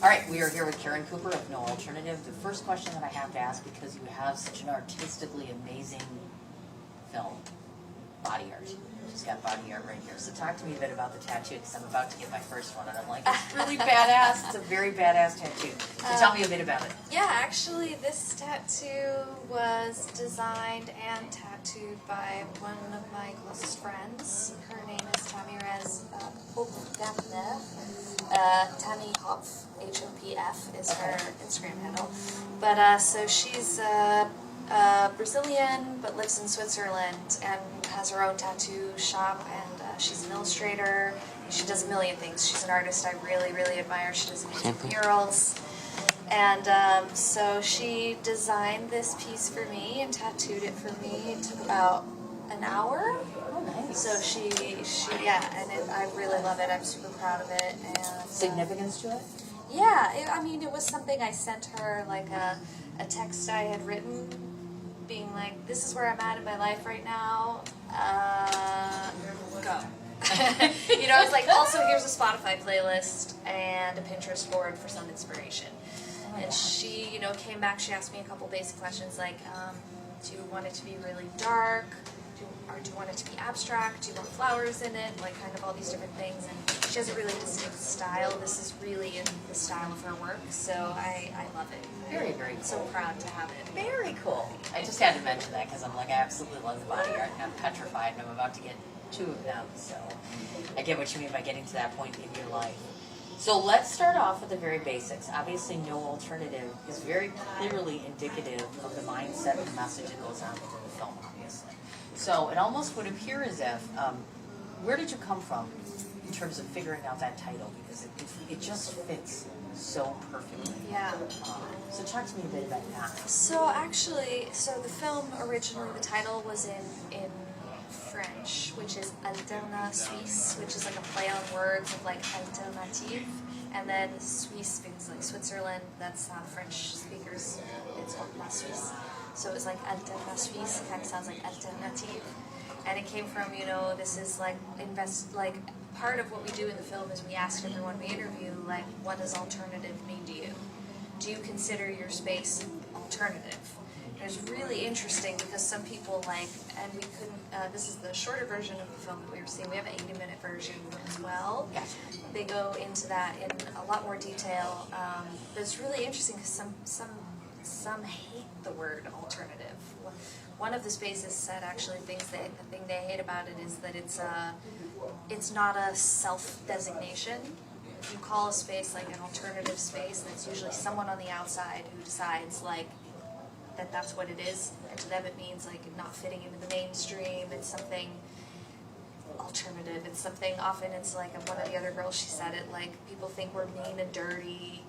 All right, we are here with Karen Cooper of No Alternative. The first question that I have to ask, because you have such an artistically amazing film, body art. She's got body art right here. So talk to me a bit about the tattoo, because I'm about to get my first one, and I'm like, it's really badass. It's a very badass tattoo. So tell me a bit about it. Yeah, actually, this tattoo was designed and tattooed by one of my closest friends. Her name is Tamirez Tammy Hopf, H-O-P-F is her Instagram handle. But so she's Brazilian, but lives in Switzerland and has her own tattoo shop, and she's an illustrator. She does a million things. She's an artist I really, really admire. She does amazing murals. And so she designed this piece for me and tattooed it for me. It took about an hour. Oh, nice. So and I really love it. I'm super proud of it. And Significance to it? Yeah, I mean, it was something I sent her, like a text I had written, being like, this is where I'm at in my life right now. Go. You know, it's like, also here's a Spotify playlist and a Pinterest board for some inspiration. And she, you know, came back, she asked me a couple basic questions like, do you want it to be really dark? Do you want it to be abstract? Do you want flowers in it? Like, kind of all these different things. And she has a really distinct style. This is really in the style of her work, so I love it. Very, very cool. So proud to have it. Very cool. I just had to mention that because I'm like, I absolutely love the body art, and I'm petrified, and I'm about to get 2 of them. So I get what you mean by getting to that point in your life. So let's start off with the very basics. Obviously, No Alternative is very clearly indicative of the mindset and message that goes on within the film, obviously. So it almost would appear as if, where did you come from in terms of figuring out that title? Because it just fits so perfectly. Yeah. So talk to me a bit about that. So actually, the film originally, the title was in French, which is Alterna Suisse, which is like a play on words of like alternative, and then Suisse means like Switzerland. That's French speakers. It's called La Suisse. So it was like Alterna Suisse. It kind of sounds like alternative, and it came from, you know, this is like part of what we do in the film is we ask everyone we interview, like, what does alternative mean to you? Do you consider your space alternative? It was really interesting because some people and we couldn't, this is the shorter version of the film that we were seeing. We have an 80-minute version as well. Yes. They go into that in a lot more detail. But it's really interesting because some hate the word alternative. One of the spaces said actually the thing they hate about it is that it's not a self-designation. If you call a space like an alternative space, that's usually someone on the outside who decides like that's what it is, and to them it means like not fitting into the mainstream. It's something alternative. It's something, often it's like one of the other girls, she said it, like, people think we're mean and dirty.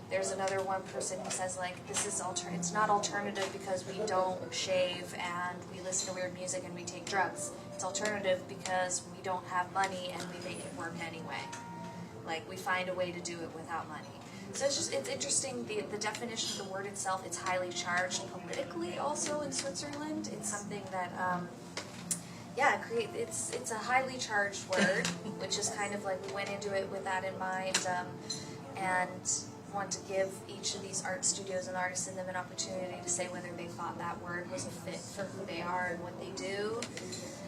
There's another one person who says like, this is it's not alternative because we don't shave and we listen to weird music and we take drugs. It's alternative because we don't have money and we make it work anyway. Like, we find a way to do it without money. So it's interesting, the definition of the word itself, it's highly charged politically also in Switzerland. It's something that, it's a highly charged word, which is kind of like, we went into it with that in mind, and want to give each of these art studios and artists in them an opportunity to say whether they thought that word was a fit for who they are and what they do.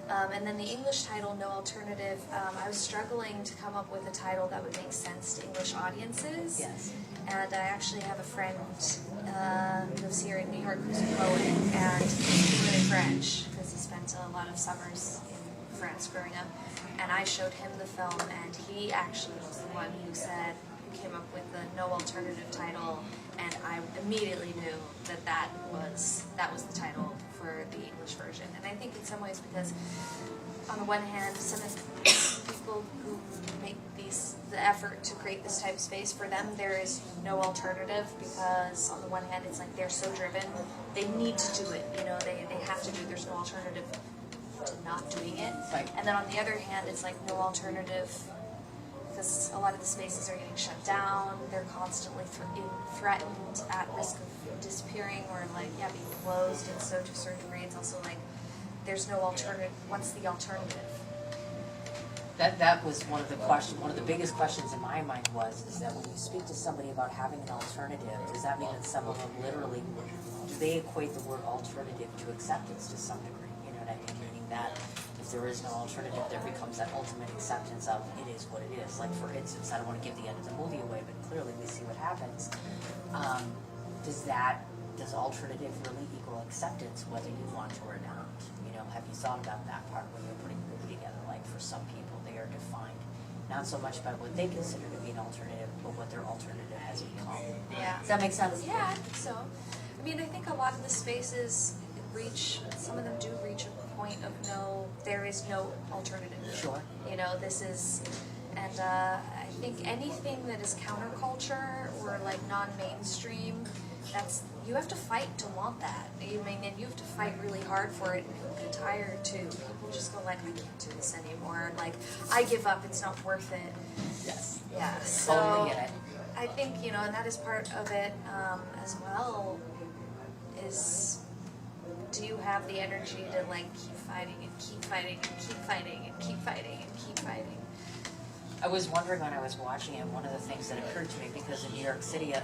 And then the English title, No Alternative, I was struggling to come up with a title that would make sense to English audiences. Yes. And I actually have a friend who lives here in New York who's a poet, and he's fluent in French because he spent a lot of summers in France growing up. And I showed him the film, and he actually was the one who came up with the No Alternative title, and I immediately knew that was the title for the English version. And I think in some ways because, on the one hand, some of the people who make the effort to create this type of space, for them there is no alternative, because on the one hand it's like they're so driven, they need to do it, you know, they have to do it, there's no alternative to not doing it. Right. And then on the other hand, it's like no alternative because a lot of the spaces are getting shut down, they're constantly threatened, at risk of disappearing or being closed, and so to a certain degree it's also like there's no alternative. What's the alternative? That was one of the biggest questions in my mind is that when you speak to somebody about having an alternative, does that mean that some of them literally, do they equate the word alternative to acceptance to some degree? You know what I mean? Meaning that if there is no alternative, there becomes that ultimate acceptance of it is what it is. Like for instance, I don't want to give the end of the movie away, but clearly we see what happens. Does alternative really equal acceptance, whether you want to or not? You know, have you thought about that part when you're putting the movie together? Like for some people, they are defined not so much by what they consider to be an alternative, but what their alternative has become. Yeah. Does that make sense? Yeah, I think so. I mean, I think a lot of the spaces some of them do reach a point of there is no alternative. Sure. You know, this is, and I think anything that is counterculture or like non-mainstream, you have to fight to want that. And you have to fight really hard for it, and people get tired too. People just go like, I can't do this anymore. Like, I give up, it's not worth it. Yes. Yeah, so Totally get it. I think, and that is part of it as well, is do you have the energy to like keep fighting and keep fighting and keep fighting and keep fighting and keep fighting? I was wondering when I was watching it, one of the things that occurred to me, because in New York City,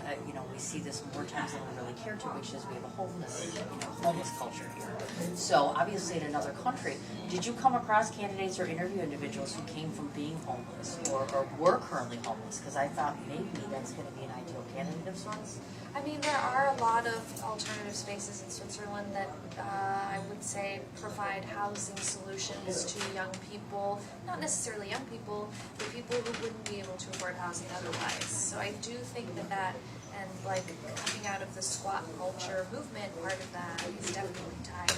we see this more times than we really care to, which is we have a homeless culture here. So obviously in another country, did you come across candidates or interview individuals who came from being homeless or were currently homeless? Because I thought maybe that's going to be an ideal candidate of sorts. I mean, there are a lot of alternative spaces in Switzerland that I would say provide housing solutions to young people, not necessarily young people, but people who wouldn't be able to afford housing otherwise. So I do think that and like coming out of the squat culture movement, part of that is definitely tied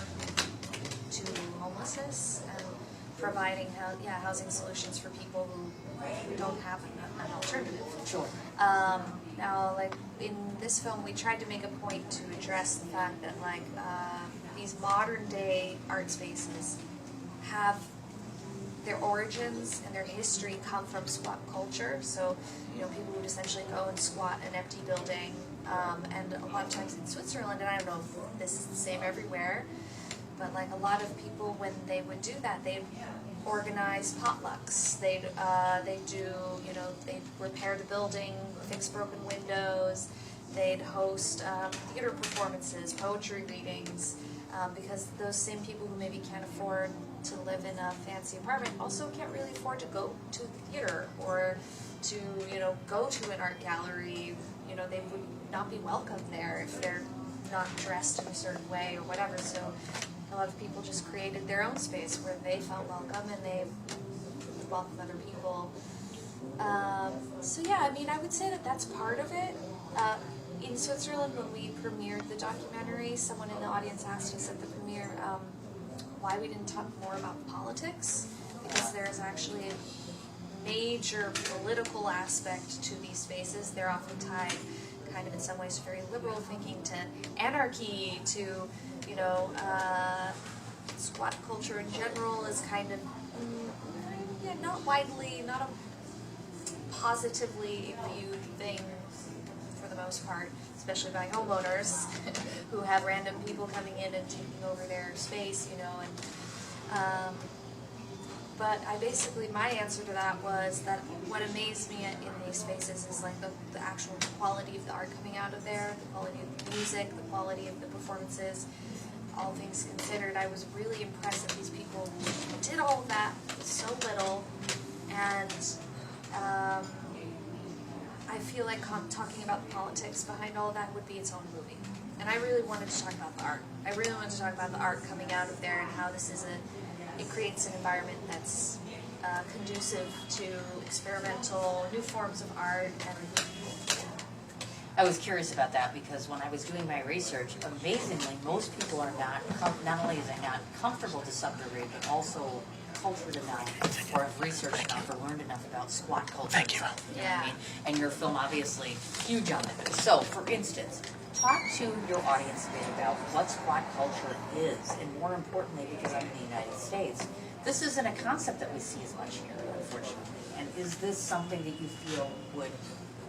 to homelessness and providing housing solutions for people who don't have an alternative. Sure. Now, like in this film, we tried to make a point to address the fact that like these modern day art spaces have their origins and their history come from squat culture. So, people would essentially go and squat an empty building, and a lot of times in Switzerland, and I don't know if this is the same everywhere, but like a lot of people, when they would do that, they'd organize potlucks. They'd repair the building, fix broken windows. They'd host theater performances, poetry readings, because those same people who maybe can't afford to live in a fancy apartment also can't really afford to go to the theater or to go to an art gallery. They would not be welcome there if they're not dressed in a certain way or whatever. So a lot of people just created their own space where they felt welcome and they would welcome other people. So yeah, I mean, I would say that that's part of it. In Switzerland, when we premiered the documentary, someone in the audience asked us at the premiere why we didn't talk more about politics, because there is actually a major political aspect to these spaces. They're often tied kind of in some ways very liberal thinking to anarchy, to squat culture in general is kind of not a positively viewed thing for the most part, especially by homeowners who have random people coming in and taking over their space, but my answer to that was that what amazed me in these spaces is like the actual quality of the art coming out of there, the quality of the music, the quality of the performances. All things considered, I was really impressed that these people did all of that with so little, and I feel like talking about the politics behind all of that would be its own movie. And I really wanted to talk about the art. I really wanted to talk about the art coming out of there and how it creates an environment that's conducive to experimental, new forms of art. And I was curious about that because when I was doing my research, amazingly, most people are not only is it not comfortable to some degree, but also cultured enough or have researched enough or learned enough about squat culture. Thank you. You know what I mean? And your film obviously huge on it. So, for instance, talk to your audience a bit about what squat culture is, and more importantly, because I'm in the United States, this isn't a concept that we see as much here, unfortunately. And is this something that you feel would,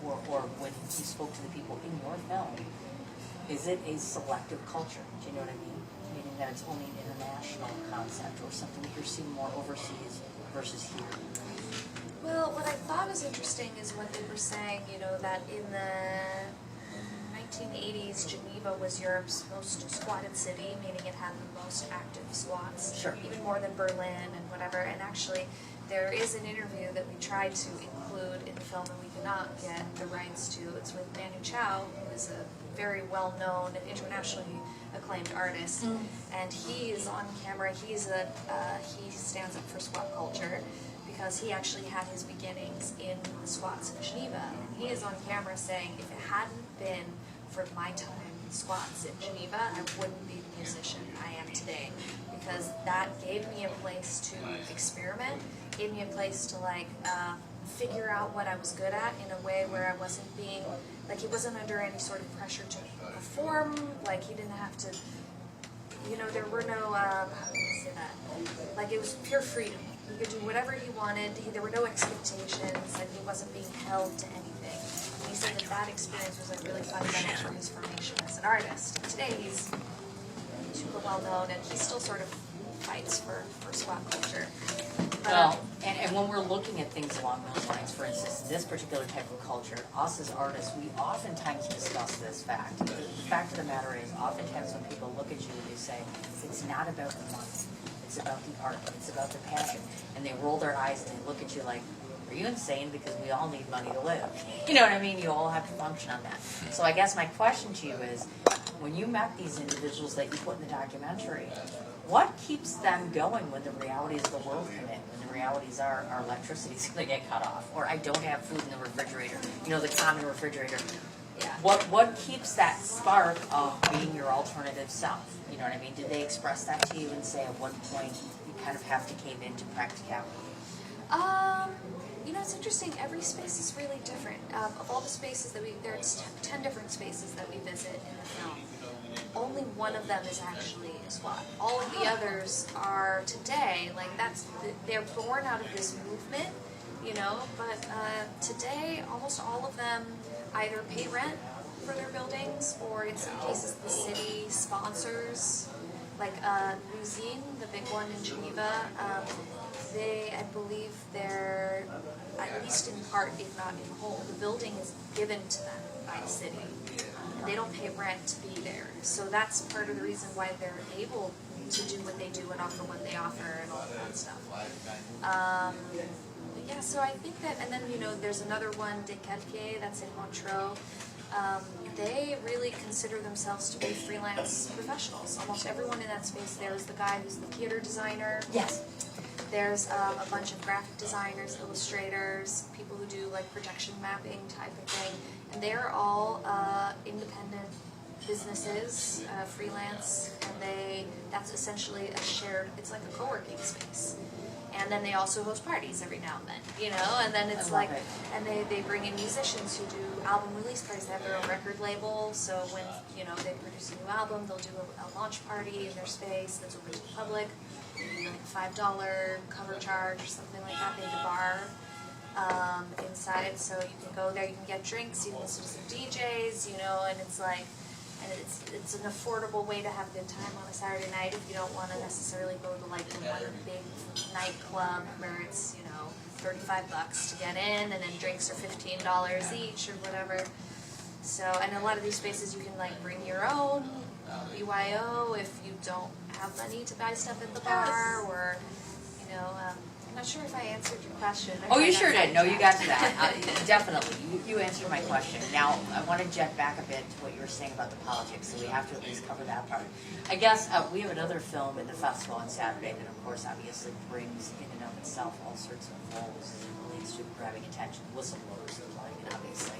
or when you spoke to the people in your film, is it a selective culture? Do you know what I mean? Meaning that it's only an international concept or something that you're seeing more overseas versus here? Well, what I thought was interesting is what they were saying, you know, that in the 1980s, Geneva was Europe's most squatted city, meaning it had the most active squats, Sure. even more than Berlin and whatever. And actually, there is an interview that we tried to include in the film and we could not get the rights to. It's with Manu Chao, who is a very well-known and internationally acclaimed artist, and he is on camera. He stands up for squat culture because he actually had his beginnings in the squats in Geneva. And he is on camera saying, if it hadn't been for my time in squats in Geneva, I wouldn't be the musician I am today, because that gave me a place to experiment, gave me a place to figure out what I was good at in a way where I wasn't being, he wasn't under any sort of pressure to perform, he didn't have to, there were no, how can I say that, it was pure freedom. He could do whatever he wanted, there were no expectations, and he wasn't being held to anything. And he said that experience was really fundamental for his formation as an artist. And today he's super well known, and he still sort of fights for squat culture. Well, and when we're looking at things along those lines, for instance, this particular type of culture, us as artists, we oftentimes discuss this fact. The fact of the matter is, oftentimes when people look at you, they say, it's not about the money, it's about the art, it's about the passion. And they roll their eyes and they look at you like, are you insane? Because we all need money to live. You know what I mean? You all have to function on that. So I guess my question to you is, when you met these individuals that you put in the documentary, what keeps them going when the realities of the world come in? When the realities are our electricity's going to get cut off, or I don't have food in the refrigerator, the common refrigerator. Yeah. What keeps that spark of being your alternative self? You know what I mean? Did they express that to you and say at one point you kind of have to cave into practicality? It's interesting. Every space is really different. Of all the spaces that there's 10 different spaces that we visit in the film. Only one of them is actually a squat. All of the others are today, they're born out of this movement, but today almost all of them either pay rent for their buildings, or in some cases the city sponsors, Usine, the big one in Geneva, I believe they're, at least in part, if not in whole, the building is given to them by the city. And they don't pay rent to be there. So that's part of the reason why they're able to do what they do and offer what they offer and all of that stuff. Yeah, so I think that, and then, there's another one, De Calquier, that's in Montreux. They really consider themselves to be freelance professionals. Almost everyone in that space there is the guy who's the theater designer. Yes. There's a bunch of graphic designers, illustrators, people who do projection mapping type of thing, and they're all independent businesses, freelance, and that's essentially a shared, it's like a co-working space. And then they also host parties every now and then, and then it's and they bring in musicians who do album release parties. They have their own record label, so when, they produce a new album, they'll do a launch party in their space that's open to the public. $5 cover charge or something like that. They have a bar inside, so you can go there, you can get drinks, you can listen to some DJs, and it's an affordable way to have a good time on a Saturday night if you don't want to necessarily go to one big nightclub where it's $35 to get in, and then drinks are $15 each or whatever. So, and a lot of these spaces you can bring your own BYO if you don't have money to buy stuff at the bar, or I'm not sure if I answered your question. Oh, you sure did. No, you got to that. Definitely. You answered my question. Now, I want to jet back a bit to what you were saying about the politics, so we have to at least cover that part. I guess we have another film in the festival on Saturday that, of course, obviously brings in and of itself all sorts of roles as it relates to grabbing attention. Whistleblowers are playing it, obviously.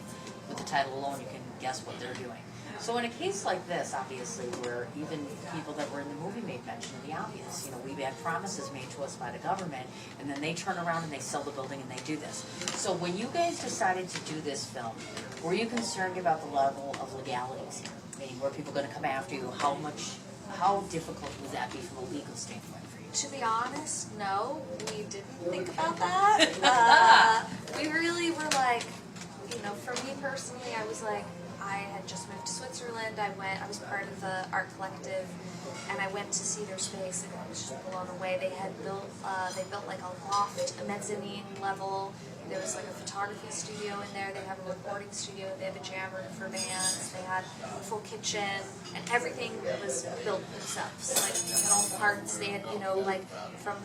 With the title alone, you can guess what they're doing. So in a case like this, obviously, where even people that were in the movie made mention of the obvious, we've had promises made to us by the government, and then they turn around and they sell the building and they do this. So when you guys decided to do this film, were you concerned about the level of legalities here? Meaning, were people going to come after you? How difficult would that be from a legal standpoint for you? To be honest, no, we didn't think about that. We really were you know, for me personally, I was like, I had just moved to Switzerland. I was part of the art collective, and I went to see their space, and I was just blown away. They built like a loft, a mezzanine level. There was like a photography studio in there. They have a recording studio. They have a jam room for bands. They had a full kitchen, and everything was built themselves. Like in all parts, they had, you know, like from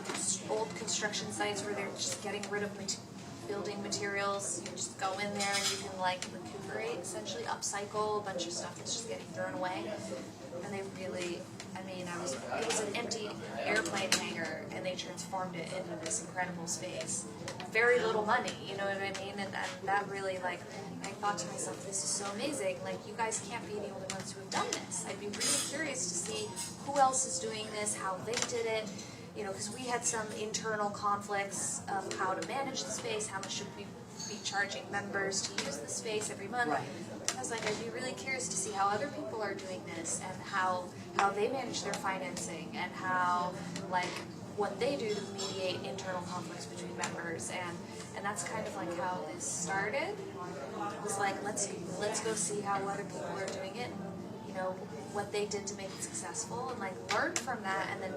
old construction sites where they're just getting rid of building materials. You just go in there and you can like recuperate, essentially upcycle a bunch of stuff that's just getting thrown away. And they really, I mean, it was an empty airplane hangar, and they transformed it into this incredible space. Very little money, you know what I mean? And that really, like, I thought to myself, this is so amazing. Like, you guys can't be the only ones who have done this. I'd be really curious to see who else is doing this, how they did it. You know, because we had some internal conflicts of how to manage the space, how much should we be charging members to use the space every month. Right. I was like, I'd be really curious to see how other people are doing this, and how they manage their financing, and how, like, what they do to mediate internal conflicts between members, and that's kind of like how this started. It was like, let's go see how other people are doing it, and, you know, what they did to make it successful, and like learn from that, and then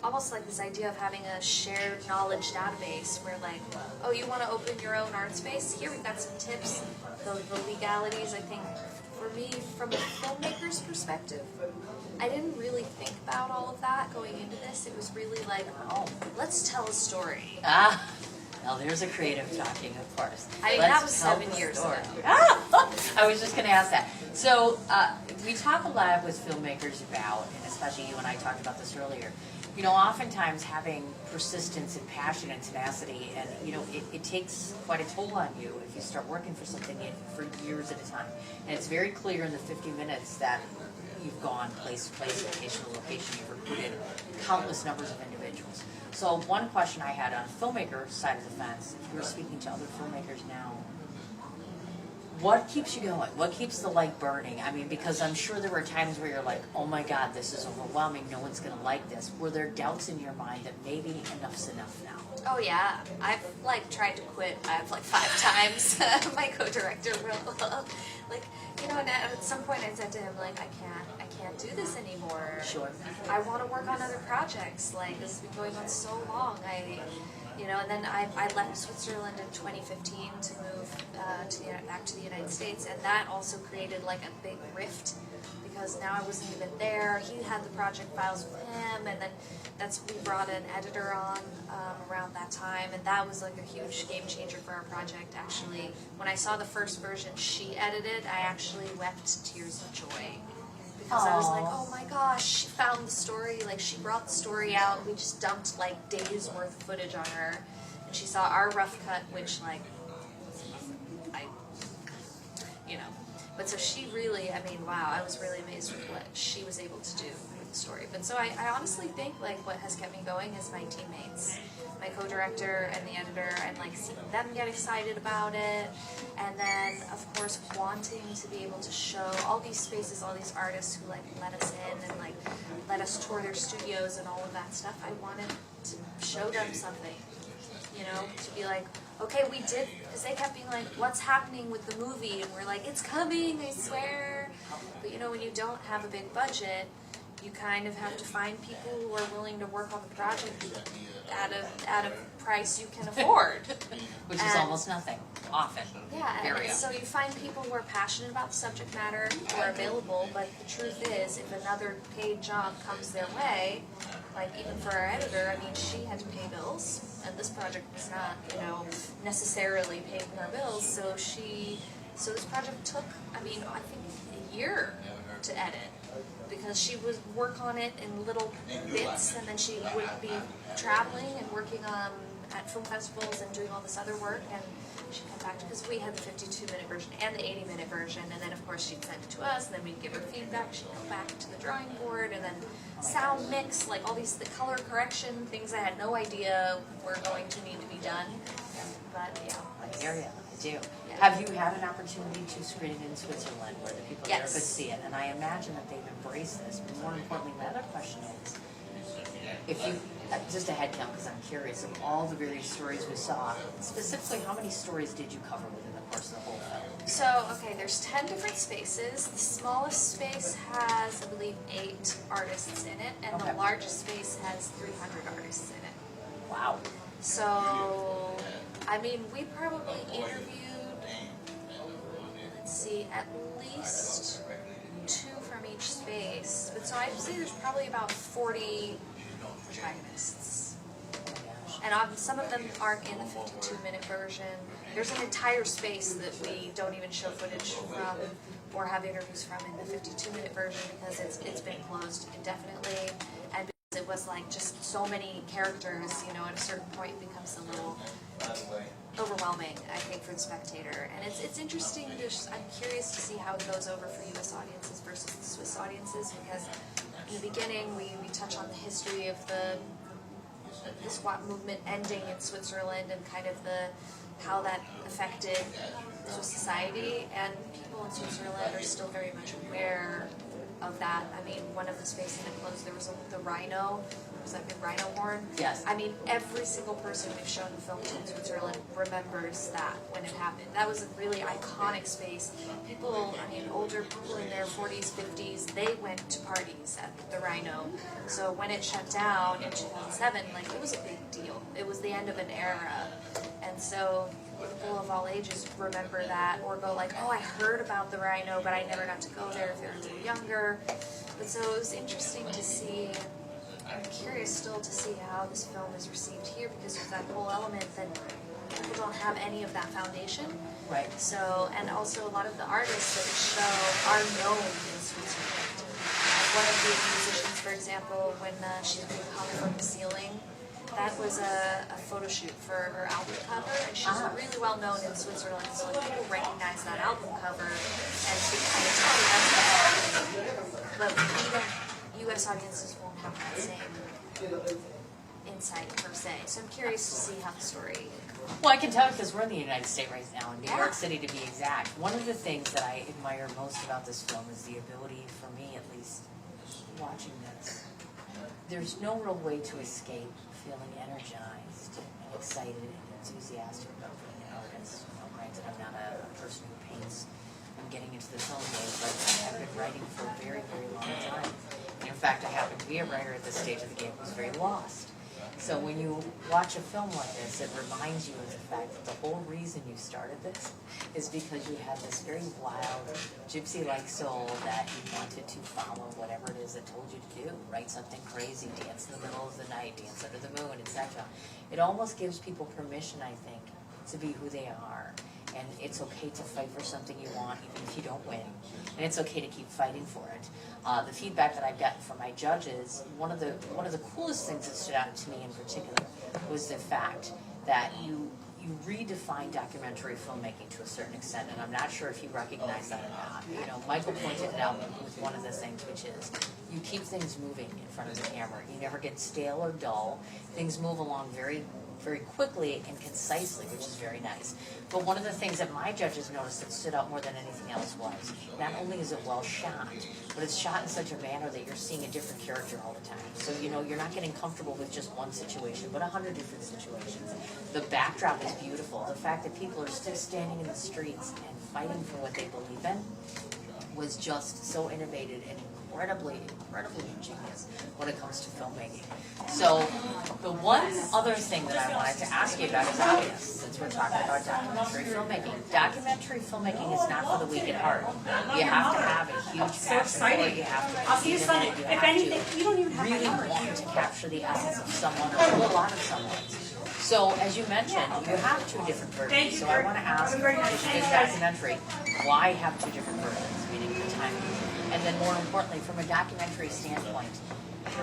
almost like this idea of having a shared knowledge database where, like, oh, you want to open your own art space? Here we've got some tips. The legalities, I think, for me, from a filmmaker's perspective, I didn't really think about all of that going into this. It was really like, oh, let's tell a story. Ah, now there's a creative talking, of course. I mean, that was 7 years ago. I was just going to ask that. So we talk a lot with filmmakers about, and especially you and I talked about this earlier, you know, oftentimes having persistence and passion and tenacity, and, you know, it takes quite a toll on you if you start working for something for years at a time. And it's very clear in the 50 minutes that you've gone place to place, location to location, you've recruited countless numbers of individuals. So one question I had on the filmmaker side of the fence, if you were speaking to other filmmakers now, what keeps you going? What keeps the light burning? I mean, because I'm sure there were times where you're like, oh my God, this is overwhelming, no one's going to like this. Were there doubts in your mind that maybe enough's enough now? Oh yeah, I've like tried to quit. I've like 5 times. My co-director will, like, you know, and at some point I said to him, like, I can't do this anymore. Sure. I want to work on other projects. Like, this has been going on so long. You know, and then I left Switzerland in 2015 to move back to the United States, and that also created like a big rift, because now I wasn't even there. He had the project files with him, and then we brought an editor on around that time, and that was like a huge game changer for our project. Actually, when I saw the first version she edited, I actually wept tears of joy. Because I was like, oh my gosh, she found the story, like she brought the story out. We just dumped like days worth of footage on her, and she saw our rough cut, which like, you know, but so she really, I mean, wow, I was really amazed with what she was able to do with the story. But so I honestly think like what has kept me going is my teammates, my co-director and the editor, and like seeing them get excited about it, and then of course wanting to be able to show all these spaces, all these artists who like let us in and like let us tour their studios and all of that stuff. I wanted to show them something, you know, to be like, okay, we did, because they kept being like, what's happening with the movie? And we're like, it's coming, I swear. But you know, when you don't have a big budget, you kind of have to find people who are willing to work on the project at a price you can afford. Which is almost nothing, often. Yeah, and so you find people who are passionate about the subject matter, who are available, but the truth is, if another paid job comes their way, like even for our editor, I mean, she had to pay bills, and this project was not, you know, necessarily paying her bills, so this project took, I mean, I think a year to edit, because she would work on it in little bits, and then she would be traveling and working at film festivals and doing all this other work, and she'd come back, because we had the 52-minute version and the 80-minute version, and then of course she'd send it to us, and then we'd give her feedback, she'd go back to the drawing board, and then sound mix, like all these, the color correction, things I had no idea were going to need to be done, but yeah. I hear you, I do. Yeah. Have you had an opportunity to screen it in Switzerland where the people there Yes. could see it? And I imagine that they've embraced this, but more importantly, my other question is, if you, just a head count because I'm curious, of all the various stories we saw, specifically how many stories did you cover within the course of the whole film? So, okay, there's 10 different spaces. The smallest space has, I believe, 8 artists in it, and Okay. the largest space has 300 artists in it. Wow. So, I mean, we probably interviewed, let's see, at least 2 from each space. But so I'd say there's probably about 40 protagonists. And some of them aren't in the 52-minute version. There's an entire space that we don't even show footage from or have interviews from in the 52-minute version because it's been closed indefinitely, and because it was like just so many characters, you know, at a certain point it becomes a little overwhelming, I think, for the spectator. And it's interesting. I'm curious to see how it goes over for U.S. audiences versus the Swiss audiences, because in the beginning we touch on the history of the squat movement ending in Switzerland and kind of how that affected Swiss society, and people in Switzerland are still very much aware of that. I mean, one of the spaces that closed, there was the rhino. Was that the rhino horn? Yes. I mean, every single person we've shown the film to in Switzerland remembers that when it happened. That was a really iconic space. People, I mean, older people in their 40s, 50s, they went to parties at the Rhino. So when it shut down in 2007, like, it was a big deal. It was the end of an era. And so people of all ages remember that, or go like, oh, I heard about the Rhino, but I never got to go there if they were a little younger. But so it was interesting to see. I'm curious still to see how this film is received here, because there's that whole element that people don't have any of that foundation. Right. So, and also a lot of the artists that we show are known in Switzerland. One of the musicians, for example, when she's being hung from the ceiling, that was a photo shoot for her album cover, and she's really well known in Switzerland, so people recognize that album cover and can kind of tell that's what's happening. But even U.S. audiences won't have that same insight per se. So I'm curious to see how the story. Well, I can tell because we're in the United States right now, in New York City to be exact. One of the things that I admire most about this film is the ability, for me at least, watching this. There's no real way to escape feeling energized and excited and enthusiastic about being an artist. You know, granted, I'm not a person who paints. I'm getting into the film game, but I've been writing for a very, very long time. In fact, I happen to be a writer at this stage of the game who's very lost. So when you watch a film like this, it reminds you of the fact that the whole reason you started this is because you had this very wild, gypsy-like soul that you wanted to follow whatever it is that told you to do. Write something crazy, dance in the middle of the night, dance under the moon, etc. It almost gives people permission, I think, to be who they are. And it's okay to fight for something you want, even if you don't win. And it's okay to keep fighting for it. The feedback that I've gotten from my judges, one of the coolest things that stood out to me in particular was the fact that you redefine documentary filmmaking to a certain extent, and I'm not sure if you recognize that or not. You know, Michael pointed it out with one of the things, which is you keep things moving in front of the camera. You never get stale or dull. Things move along very, very quickly and concisely, which is very nice. But one of the things that my judges noticed that stood out more than anything else was not only is it well shot, but it's shot in such a manner that you're seeing a different character all the time. So, you know, you're not getting comfortable with just one situation, but 100 different situations. The backdrop is beautiful. The fact that people are still standing in the streets and fighting for what they believe in was just so innovative and incredibly ingenious when it comes to filmmaking. So the one other thing that I wanted to ask you about is obvious, since we're talking about documentary filmmaking. Documentary filmmaking is not for the weak at heart. You have to have a huge passion for it. You have to I'll see you Sunday. If anything, you don't even have my really number. want to capture the essence of someone or a lot of someone's. So, as you mentioned, you have 2 different versions. So I want to ask, in this documentary, why have 2 different versions, meaning the timing? And then more importantly, from a documentary standpoint,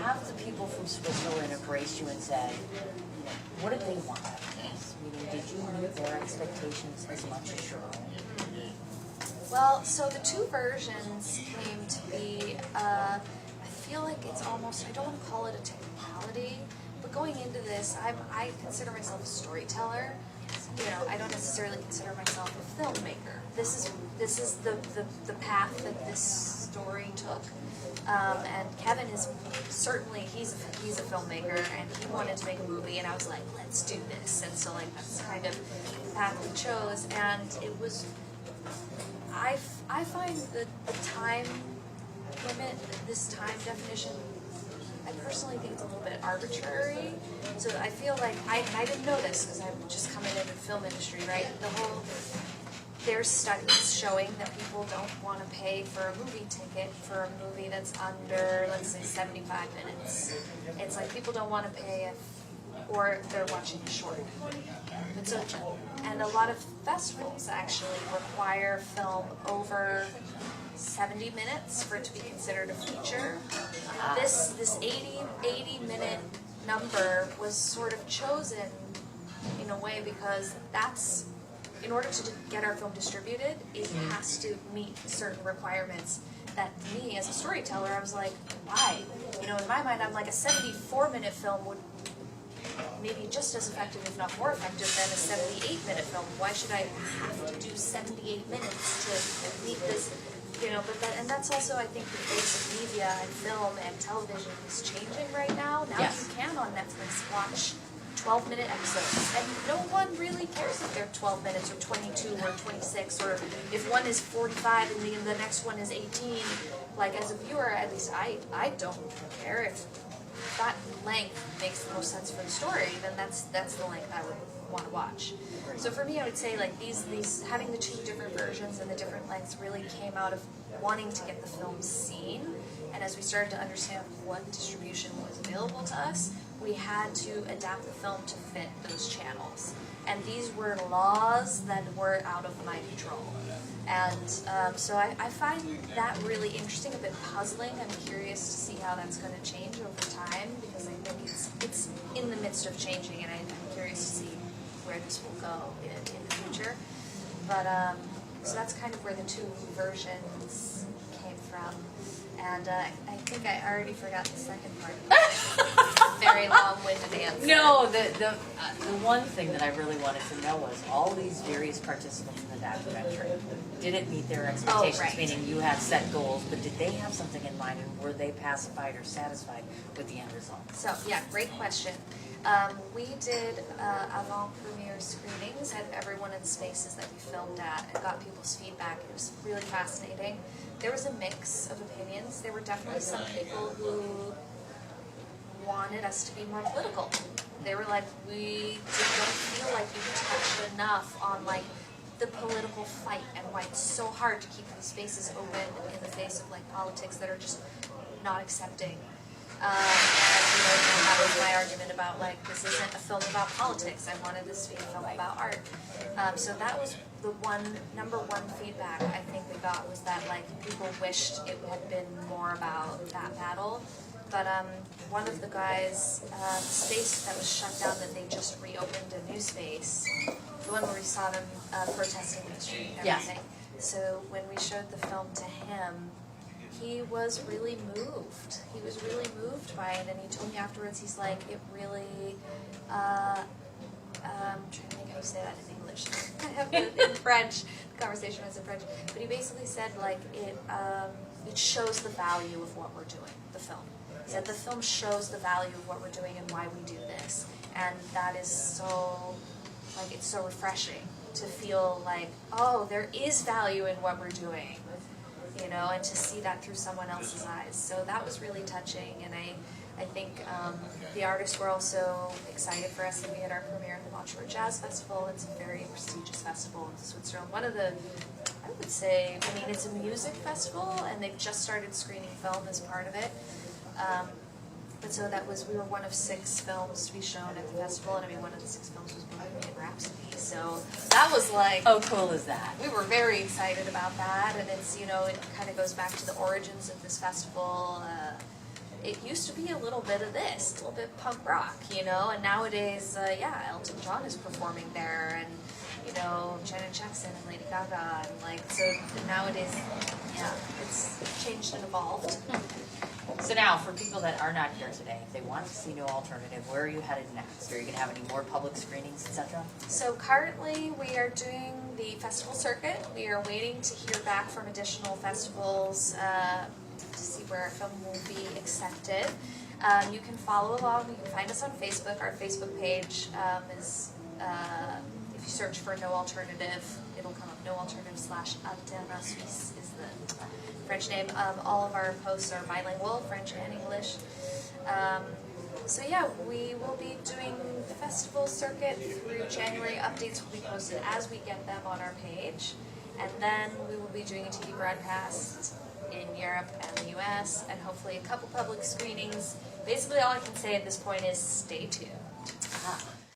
have the people from Switzerland embraced you and said, what did they want out of this? Meaning, did you meet their expectations as much as your own? Well, so the 2 versions came to be, I feel like it's almost, I don't want to call it a technicality, but going into this, I consider myself a storyteller. You know, I don't necessarily consider myself a filmmaker. This is the path that this story took. And Kevin is certainly, he's a filmmaker, and he wanted to make a movie, and I was like, let's do this. And so like that's kind of the path we chose, and it was, I find the time limit, this time definition, I personally think it's a little bit arbitrary. So I feel like, I didn't know this because I'm just coming into the film industry, right? There's studies showing that people don't want to pay for a movie ticket for a movie that's under, let's say, 75 minutes. It's like people don't want to pay or they're watching a short. And a lot of festivals actually require film over 70 minutes for it to be considered a feature. This 80 minute number was sort of chosen in a way because that's, in order to get our film distributed, it has to meet certain requirements that me as a storyteller, I was like, why? You know, in my mind, I'm like, a 74-minute film would maybe just as effective, if not more effective, than a 78-minute film. Why should I have to do 78 minutes to meet this? You know, and that's also, I think, the face of media and film and television is changing right now. Now Yes. you can on Netflix watch 12-minute episodes, and no one really cares if they're 12 minutes or 22 or 26, or if one is 45 and the next one is 18. Like, as a viewer, at least I don't care. If that length makes the most sense for the story, then that's the length I would want to watch. So for me, I would say like these having the two different versions and the different lengths really came out of wanting to get the film seen. And as we started to understand what distribution was available to us, we had to adapt the film to fit those channels. And these were laws that were out of my control. And so I find that really interesting, a bit puzzling. I'm curious to see how that's going to change over time, because I think it's in the midst of changing, and I'm curious to see where this will go in the future. But so that's kind of where the two versions came from. And I think I already forgot the second part. Very long-winded answer. No, the one thing that I really wanted to know was all these various participants in the documentary, did it meet their expectations? right. Meaning you had set goals, but did they have something in mind, and were they pacified or satisfied with the end result? So, yeah, great question. We did avant-premiere screenings at every one of the spaces that we filmed at and got people's feedback. It was really fascinating. There was a mix of opinions. There were definitely some people who wanted us to be more political. They were like, we don't feel like we touched enough on like the political fight and why it's so hard to keep these spaces open in the face of like politics that are just not accepting. And that was my argument about like, this isn't a film about politics. I wanted this to be a film about art. So that was the number one feedback I think we got, was that like people wished it had been more about that battle. But one of the guys, the space that was shut down, that they just reopened a new space, the one where we saw them protesting in the street and everything. Yes. So when we showed the film to him, he was really moved. He was really moved by it, and he told me afterwards, he's like, it really, I'm trying to think how you say that in English. I have it in French. The conversation was in French. But he basically said, like, it shows the value of what we're doing, the film. He said the film shows the value of what we're doing and why we do this. And that is so, like, it's so refreshing to feel like, oh, there is value in what we're doing. You know, and to see that through someone else's eyes. So that was really touching, and I think the artists were also excited for us that we had our premiere at the Montreal Jazz Festival. It's a very prestigious festival in Switzerland. One of the, I would say, I mean, it's a music festival, and they've just started screening film as part of it. But so that was, we were one of 6 films to be shown at the festival, and I mean, one of the 6 films was Bohemian Rhapsody. So that was like, How cool is that? we were very excited about that, and it's, you know, it kind of goes back to the origins of this festival. It used to be a little bit of this, a little bit punk rock, you know, and nowadays, Elton John is performing there, and, you know, Janet Jackson and Lady Gaga, and like, so nowadays, yeah, it's changed and evolved. So now, for people that are not here today, if they want to see No Alternative, where are you headed next? Are you going to have any more public screenings, etc.? So currently we are doing the festival circuit. We are waiting to hear back from additional festivals to see where our film will be accepted. You can follow along. You can find us on Facebook. Our Facebook page is, if you search for No Alternative, it'll come up. No Alternative /Alterna Suisse is the French name. All of our posts are bilingual, French and English. So yeah, we will be doing the festival circuit through January. Updates will be posted as we get them on our page. And then we will be doing a TV broadcast in Europe and the US, and hopefully a couple public screenings. Basically all I can say at this point is stay tuned.